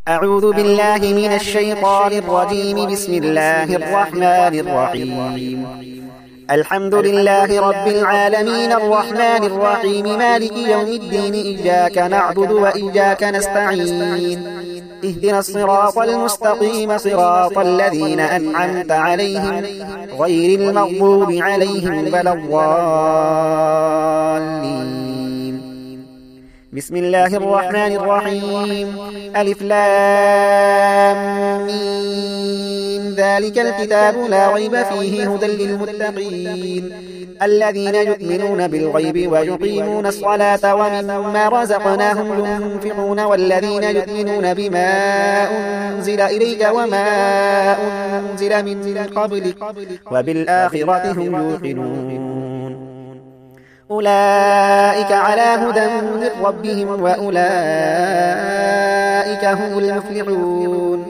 أعوذ بالله من الشيطان الرجيم. بسم الله الرحمن الرحيم. الحمد لله رب العالمين الرحمن الرحيم مالك يوم الدين. إياك نعبد وإياك نستعين. اهدنا الصراط المستقيم صراط الذين أنعمت عليهم غير المغضوب عليهم ولا الضالين. بسم الله الرحمن الرحيم. ألف لام ميم. ذلك الكتاب لا ريب فيه هدى للمتقين الذين يؤمنون بالغيب ويقيمون الصلاة ومما رزقناهم ينفقون والذين يؤمنون بما أنزل إليك وما أنزل من قبلك وبالآخرة هم يوقنون. أولئك على هدى من ربهم وأولئك هم المفلحون.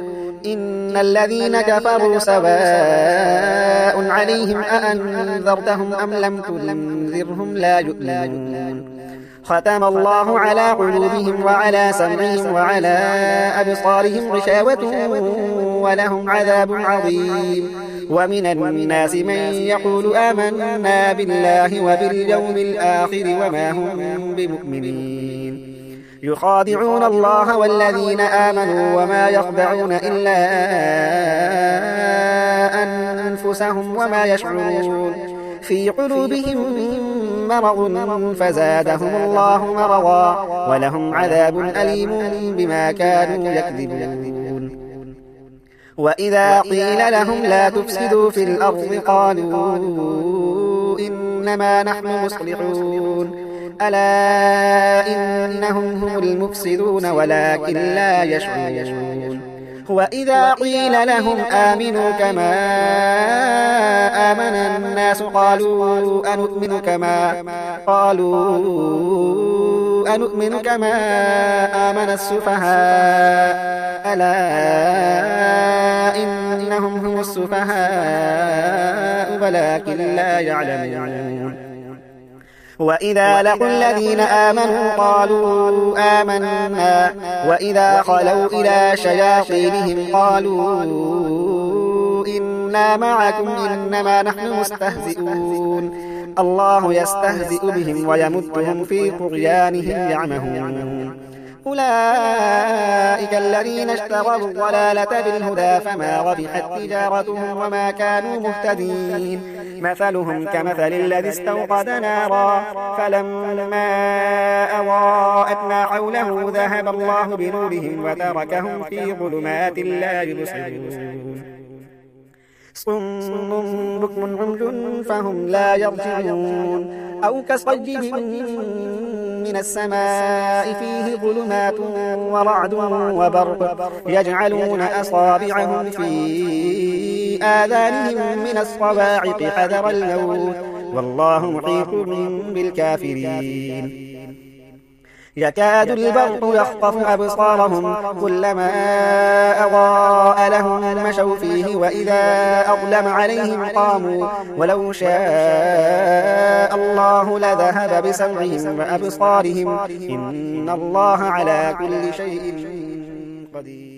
إن الذين كفروا سواء عليهم أأنذرتهم أم لم تنذرهم لا يؤمنون. ختم الله على قلوبهم وعلى سمعهم وعلى أبصارهم غشاوة ولهم عذاب عظيم. ومن الناس من يقول آمنا بالله وباليوم الآخر وما هم بمؤمنين. يخادعون الله والذين آمنوا وما يخدعون إلا أنفسهم وما يشعرون. في قلوبهم مرض فزادهم الله مرضا ولهم عذاب أليم بما كانوا يكذبون. وإذا قيل لهم لا تفسدوا في الأرض قالوا إنما نحن مصلحون. ألا إنهم هم المفسدون ولكن لا يشعرون. وإذا قيل لهم آمنوا كما آمن الناس قالوا أنؤمن كما آمن السفهاء. ألا إنهم هم السفهاء ولكن لا يعلمون. وإذا لقوا الذين آمنوا قالوا آمنا وإذا خلوا إلى شياطينهم قالوا إنا معكم إنما نحن مستهزئون. الله يستهزئ بهم ويمدهم في طغيانهم يعمهون. أولئك الذين اشتروا الضلالة بالهدى فما ربحت تجارتهم وما كانوا مهتدين. مثلهم كمثل الذي استوقد نارا فلما أضاءت ما حوله ذهب الله بنورهم وتركهم في ظلمات لا يبصرون. صم بكم عمي فهم لا يرجعون. أو كصيب من السماء فيه ظلمات ورعد وبرق يجعلون أصابعهم في آذانهم من الصواعق حذر الموت والله محيط بالكافرين. يكاد البرق يخطف أبصارهم كلما أضاء لهم مشوا فيه وإذا أظلم عليهم قاموا ولو شاء الله لذهب بسمعهم وأبصارهم إن الله على كل شيء قدير.